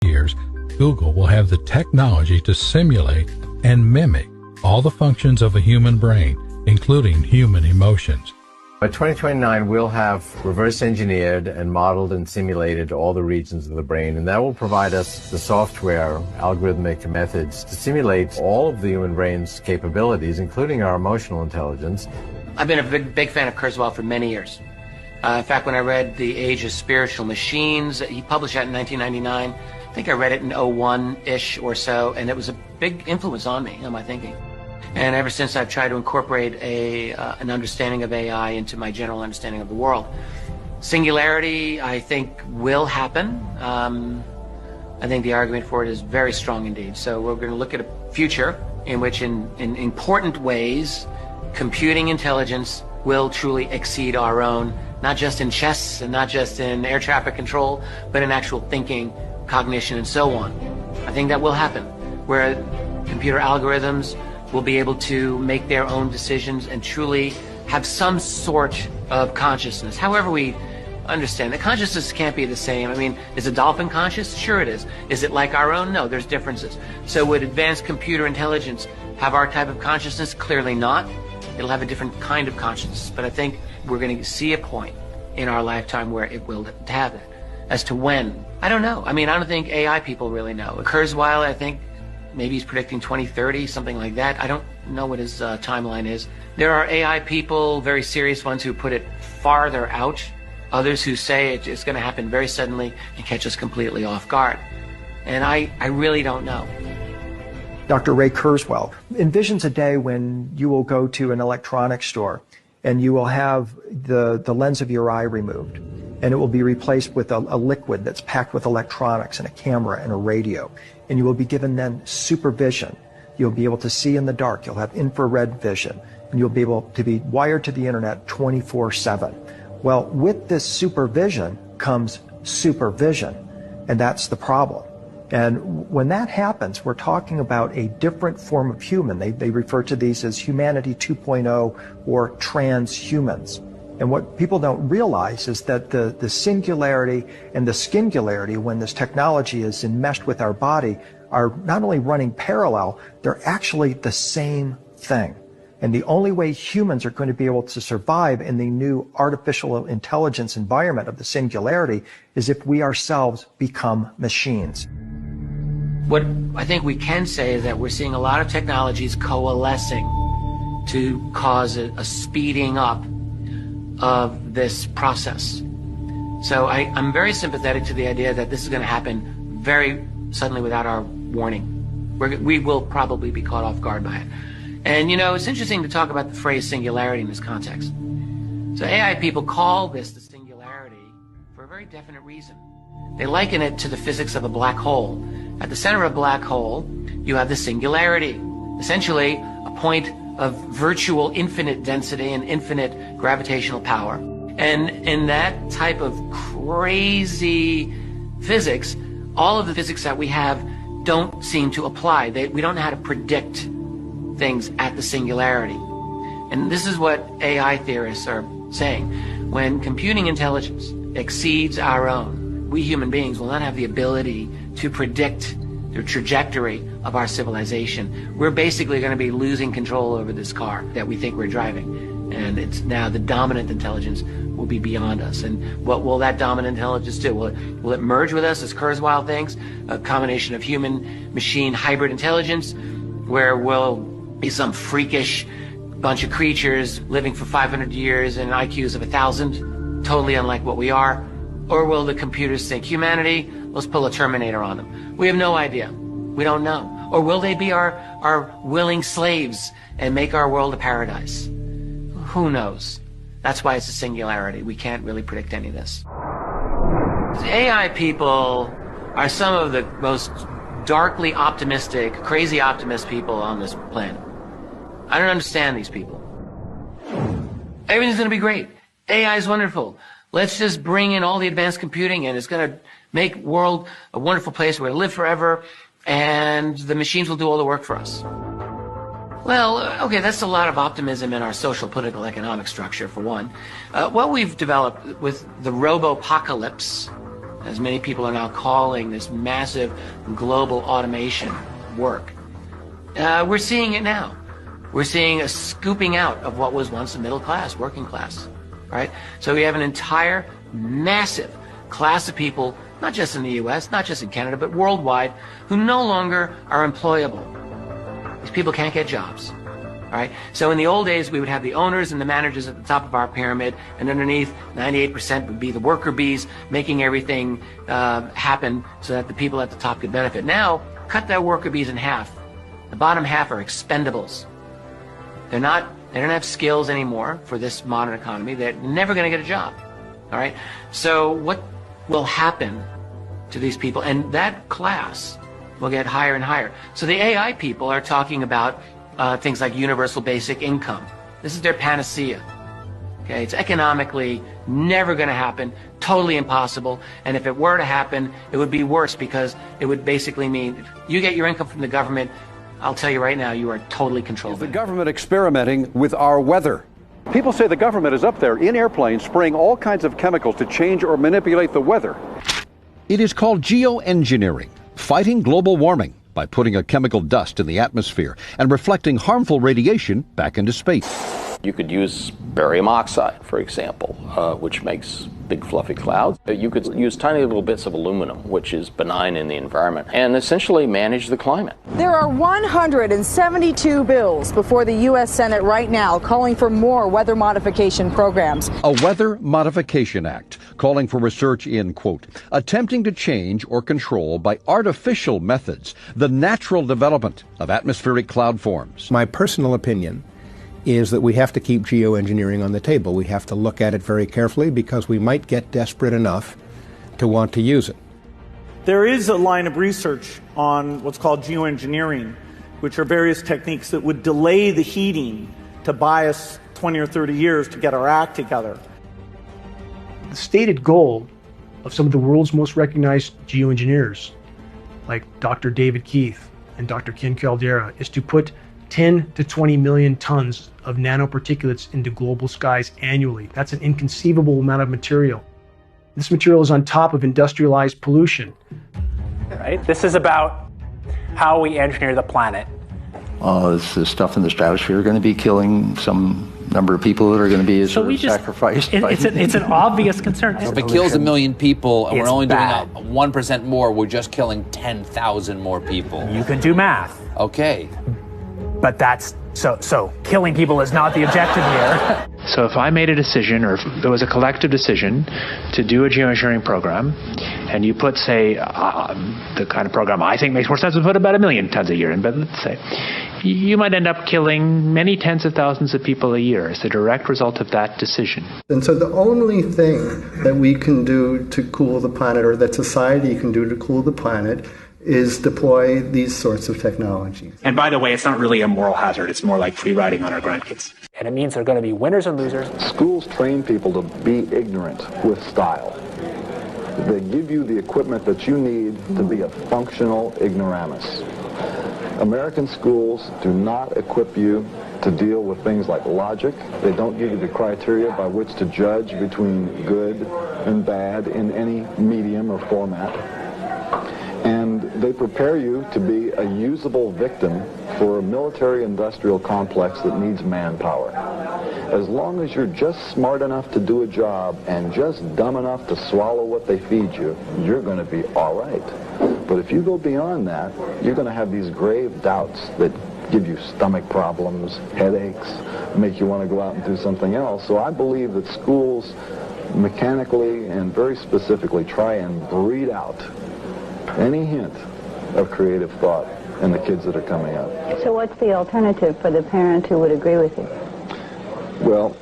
years, Google will have the technology to simulate and mimic all the functions of a human brain, including human emotions. By 2029, we'll have reverse engineered and modeled and simulated all the regions of the brain, and that will provide us the software, algorithmic methods to simulate all of the human brain's capabilities, including our emotional intelligence. I've been a big fan of Kurzweil for many years. In fact, when I read The Age of Spiritual Machines, he published that in 1999. I think I read it in 01-ish or so, and it was a big influence on me, on my thinking. And ever since, I've tried to incorporate an understanding of AI into my general understanding of the world. Singularity, I think, will happen. I think the argument for it is very strong indeed. So we're going to look at a future in which, in important ways, computing intelligence will truly exceed our own, not just in chess and not just in air traffic control, but in actual thinking, cognition, and so on. I think that will happen, where computer algorithms will be able to make their own decisions and truly have some sort of consciousness. However we understand that consciousness can't be the same. I mean, is a dolphin conscious? Sure it is. Is it like our own? No, there's differences. So would advanced computer intelligence have our type of consciousness? Clearly not. It'll have a different kind of consciousness. But I think we're going to see a point in our lifetime where it will have that. As to when, I don't know. I mean, I don't think AI people really know. Kurzweil, I think, maybe he's predicting 2030, something like that. I don't know what his timeline is. There are AI people, very serious ones, who put it farther out. Others who say it's going to happen very suddenly and catch us completely off guard. And I really don't know. Dr. Ray Kurzweil envisions a day when you will go to an electronics store and you will have the lens of your eye removed, and it will be replaced with a liquid that's packed with electronics and a camera and a radio. And you will be given then supervision. You'll be able to see in the dark. You'll have infrared vision. And you'll be able to be wired to the internet 24/7. Well, with this supervision comes supervision. And that's the problem. And when that happens, we're talking about a different form of human. They refer to these as humanity 2.0 or transhumans. And what people don't realize is that the singularity and the skingularity, when this technology is enmeshed with our body, are not only running parallel, they're actually the same thing. And the only way humans are going to be able to survive in the new artificial intelligence environment of the singularity is if we ourselves become machines. What I think we can say is that we're seeing a lot of technologies coalescing to cause a speeding up of this process. So I'm very sympathetic to the idea that this is going to happen very suddenly without our warning. We will probably be caught off guard by it. And you know, it's interesting to talk about the phrase singularity in this context. So AI people call this the singularity for a very definite reason. They liken it to the physics of a black hole. At the center of a black hole, you have the singularity, essentially a point of virtual infinite density and infinite gravitational power. And in that type of crazy physics, all of the physics that we have don't seem to apply. We don't know how to predict things at the singularity. And this is what AI theorists are saying. When computing intelligence exceeds our own, we human beings will not have the ability to predict the trajectory of our civilization. We're basically going to be losing control over this car that we think we're driving. And it's now the dominant intelligence will be beyond us. And what will that dominant intelligence do? Will it merge with us, as Kurzweil thinks, a combination of human-machine hybrid intelligence, where we'll be some freakish bunch of creatures living for 500 years and IQs of 1,000, totally unlike what we are? Or will the computers think, humanity, let's pull a Terminator on them? We have no idea. We don't know. Or will they be our willing slaves and make our world a paradise? Who knows? That's why it's a singularity. We can't really predict any of this. The AI people are some of the most darkly optimistic, crazy optimist people on this planet. I don't understand these people. Everything's going to be great. AI is wonderful. Let's just bring in all the advanced computing and it's going to make the world a wonderful place where we live forever and the machines will do all the work for us. Well, okay, that's a lot of optimism in our social, political, economic structure, for one. What we've developed with the robo-apocalypse, as many people are now calling this massive global automation work, we're seeing it now. We're seeing a scooping out of what was once the middle class, working class, right? So we have an entire massive class of people, not just in the US, not just in Canada, but worldwide, who no longer are employable. These people can't get jobs, right? So in the old days, we would have the owners and the managers at the top of our pyramid, and underneath, 98% would be the worker bees making everything happen so that the people at the top could benefit. Now, cut that worker bees in half. The bottom half are expendables. They don't have skills anymore for this modern economy. They're never going to get a job, all right? So what will happen to these people? And that class will get higher and higher. So the AI people are talking about things like universal basic income. This is their panacea. Okay, it's economically never going to happen, totally impossible. And if it were to happen, it would be worse, because it would basically mean if you get your income from the government, I'll tell you right now, you are totally controlled. Is the government experimenting with our weather? People say the government is up there in airplanes spraying all kinds of chemicals to change or manipulate the weather. It is called geoengineering, fighting global warming by putting a chemical dust in the atmosphere and reflecting harmful radiation back into space. You could use barium oxide, for example, which makes big fluffy clouds. You could use tiny little bits of aluminum, which is benign in the environment, and essentially manage the climate. There are 172 bills before the U.S. Senate right now calling for more weather modification programs. A Weather Modification Act calling for research in, quote, attempting to change or control by artificial methods the natural development of atmospheric cloud forms. My personal opinion is that we have to keep geoengineering on the table. We have to look at it very carefully, because we might get desperate enough to want to use it. There is a line of research on what's called geoengineering, which are various techniques that would delay the heating to buy us 20 or 30 years to get our act together. The stated goal of some of the world's most recognized geoengineers, like Dr. David Keith and Dr. Ken Caldera, is to put 10 to 20 million tons of nanoparticulates into global skies annually. That's an inconceivable amount of material. This material is on top of industrialized pollution. Right? This is about how we engineer the planet. This stuff in the stratosphere going to be killing some number of people that are going to be sacrificed? It's an obvious concern. So if it kills 1 million people and we're only doing 1% more, we're just killing 10,000 more people. You can do math. Okay. But that's so killing people is not the objective here. So if I made a decision, or if there was a collective decision to do a geoengineering program, and you put, say, the kind of program I think makes more sense, to put about 1 million tons a year in, but let's say, you might end up killing many tens of thousands of people a year as a direct result of that decision. And so the only thing that we can do to cool the planet, or that society can do to cool the planet, is deploy these sorts of technologies. And by the way, it's not really a moral hazard. It's more like free riding on our grandkids. And it means there are going to be winners and losers. Schools train people to be ignorant with style. They give you the equipment that you need to be a functional ignoramus. American schools do not equip you to deal with things like logic. They don't give you the criteria by which to judge between good and bad in any medium or format. And they prepare you to be a usable victim for a military-industrial complex that needs manpower. As long as you're just smart enough to do a job and just dumb enough to swallow what they feed you, you're going to be all right. But if you go beyond that, you're going to have these grave doubts that give you stomach problems, headaches, make you want to go out and do something else. So I believe that schools mechanically and very specifically try and breed out any hint of creative thought in the kids that are coming up. So what's the alternative for the parent who would agree with you? Well,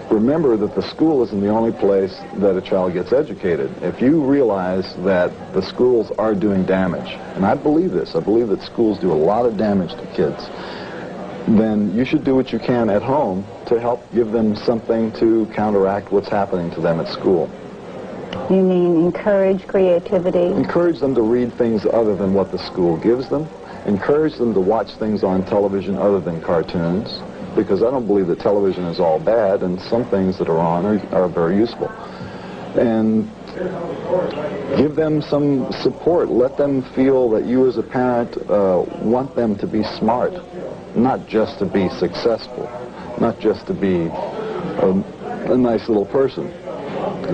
remember that the school isn't the only place that a child gets educated. If you realize that the schools are doing damage, and I believe this, I believe that schools do a lot of damage to kids, then you should do what you can at home to help give them something to counteract what's happening to them at school. You mean encourage creativity? Encourage them to read things other than what the school gives them. Encourage them to watch things on television other than cartoons, because I don't believe that television is all bad, and some things that are on are very useful. And Give them some support. Let them feel that you as a parent want them to be smart, not just to be successful, not just to be a nice little person,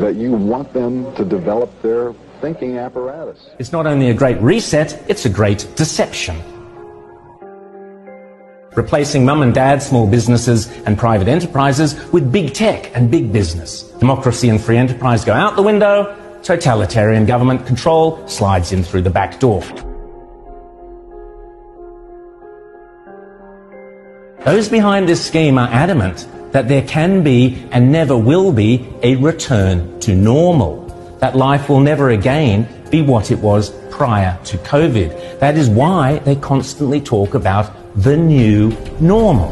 that you want them to develop their thinking apparatus. It's not only a great reset, it's a great deception. Replacing mum and dad, small businesses and private enterprises with big tech and big business. Democracy and free enterprise go out the window, totalitarian government control slides in through the back door. Those behind this scheme are adamant that there can be and never will be a return to normal, that life will never again be what it was prior to COVID. That is why they constantly talk about the new normal.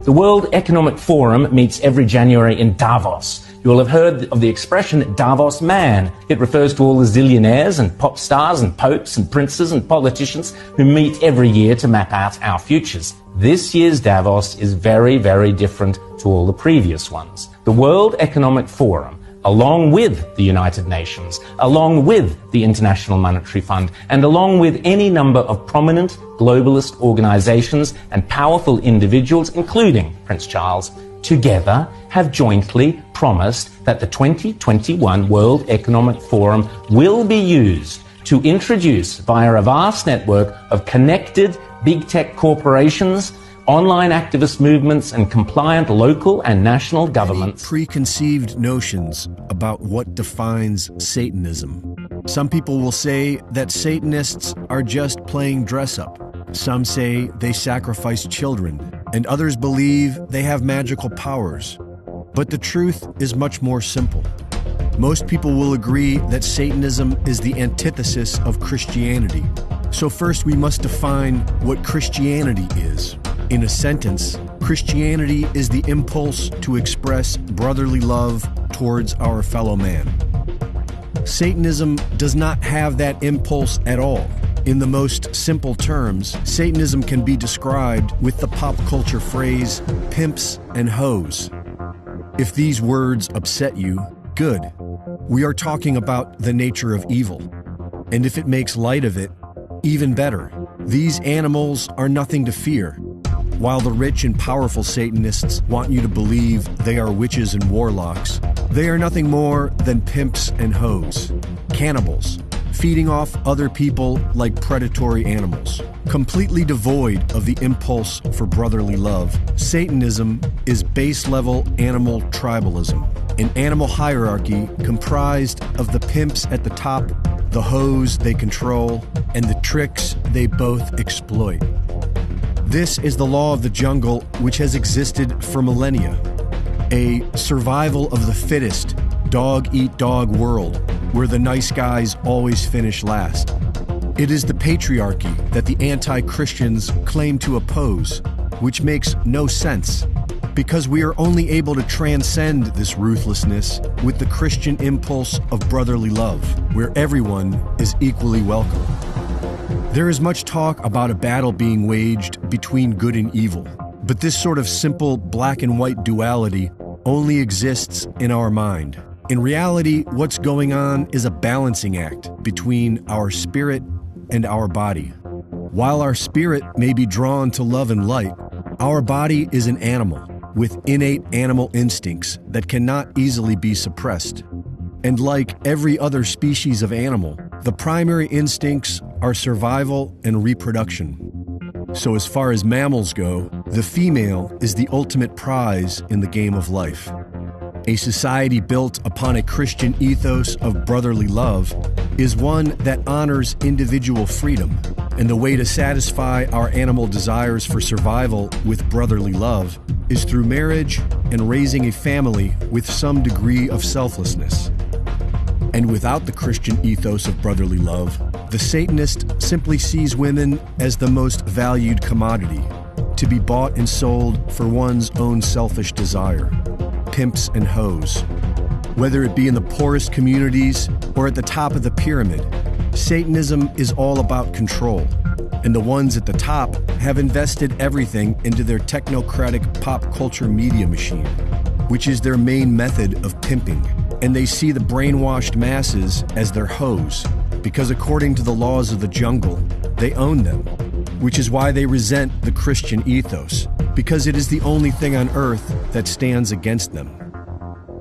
The World Economic Forum meets every January in Davos. You will have heard of the expression Davos man. It refers to all the zillionaires and pop stars and popes and princes and politicians who meet every year to map out our futures. This year's Davos is very, very different to all the previous ones. The World Economic Forum, along with the United Nations, along with the International Monetary Fund, and along with any number of prominent globalist organizations and powerful individuals, including Prince Charles, together have jointly promised that the 2021 World Economic Forum will be used to introduce, via a vast network of connected big tech corporations, online activist movements and compliant local and national governments. Preconceived notions about what defines Satanism. Some people will say that Satanists are just playing dress up. Some say they sacrifice children, and others believe they have magical powers. But the truth is much more simple. Most people will agree that Satanism is the antithesis of Christianity. So first we must define what Christianity is. In a sentence, Christianity is the impulse to express brotherly love towards our fellow man. Satanism does not have that impulse at all. In the most simple terms, Satanism can be described with the pop culture phrase, pimps and hoes. If these words upset you, good. We are talking about the nature of evil. And if it makes light of it, even better. These animals are nothing to fear. While the rich and powerful Satanists want you to believe they are witches and warlocks, they are nothing more than pimps and hoes, cannibals, feeding off other people like predatory animals. Completely devoid of the impulse for brotherly love, Satanism is base-level animal tribalism, an animal hierarchy comprised of the pimps at the top, the hoes they control, and the tricks they both exploit. This is the law of the jungle which has existed for millennia, a survival of the fittest, dog-eat-dog world where the nice guys always finish last. It is the patriarchy that the anti-Christians claim to oppose, which makes no sense, because we are only able to transcend this ruthlessness with the Christian impulse of brotherly love, where everyone is equally welcome. There is much talk about a battle being waged between good and evil, but this sort of simple black and white duality only exists in our mind. In reality, what's going on is a balancing act between our spirit and our body. While our spirit may be drawn to love and light, our body is an animal with innate animal instincts that cannot easily be suppressed. And like every other species of animal, the primary instincts are survival and reproduction. So as far as mammals go, the female is the ultimate prize in the game of life. A society built upon a Christian ethos of brotherly love is one that honors individual freedom, and the way to satisfy our animal desires for survival with brotherly love is through marriage and raising a family with some degree of selflessness. And without the Christian ethos of brotherly love, the Satanist simply sees women as the most valued commodity, to be bought and sold for one's own selfish desire. Pimps and hoes. Whether it be in the poorest communities or at the top of the pyramid, Satanism is all about control, and the ones at the top have invested everything into their technocratic pop culture media machine. which is their main method of pimping. And they see the brainwashed masses as their hoes, because according to the laws of the jungle, they own them, which is why they resent the Christian ethos, because it is the only thing on earth that stands against them.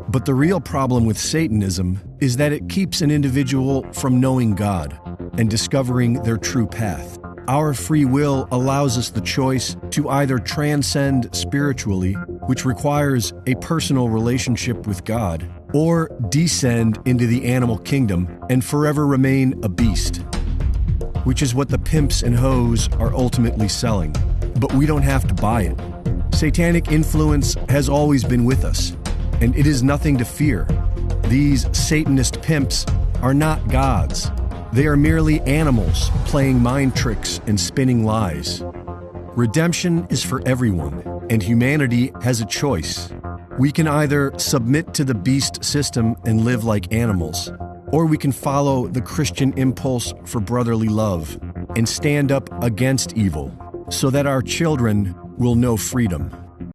But the real problem with Satanism is that it keeps an individual from knowing God and discovering their true path. Our free will allows us the choice to either transcend spiritually, which requires a personal relationship with God, or descend into the animal kingdom and forever remain a beast, which is what the pimps and hoes are ultimately selling. But we don't have to buy it. Satanic influence has always been with us, and it is nothing to fear. These Satanist pimps are not gods. They are merely animals playing mind tricks and spinning lies. Redemption is for everyone, and humanity has a choice. We can either submit to the beast system and live like animals, or we can follow the Christian impulse for brotherly love and stand up against evil so that our children will know freedom.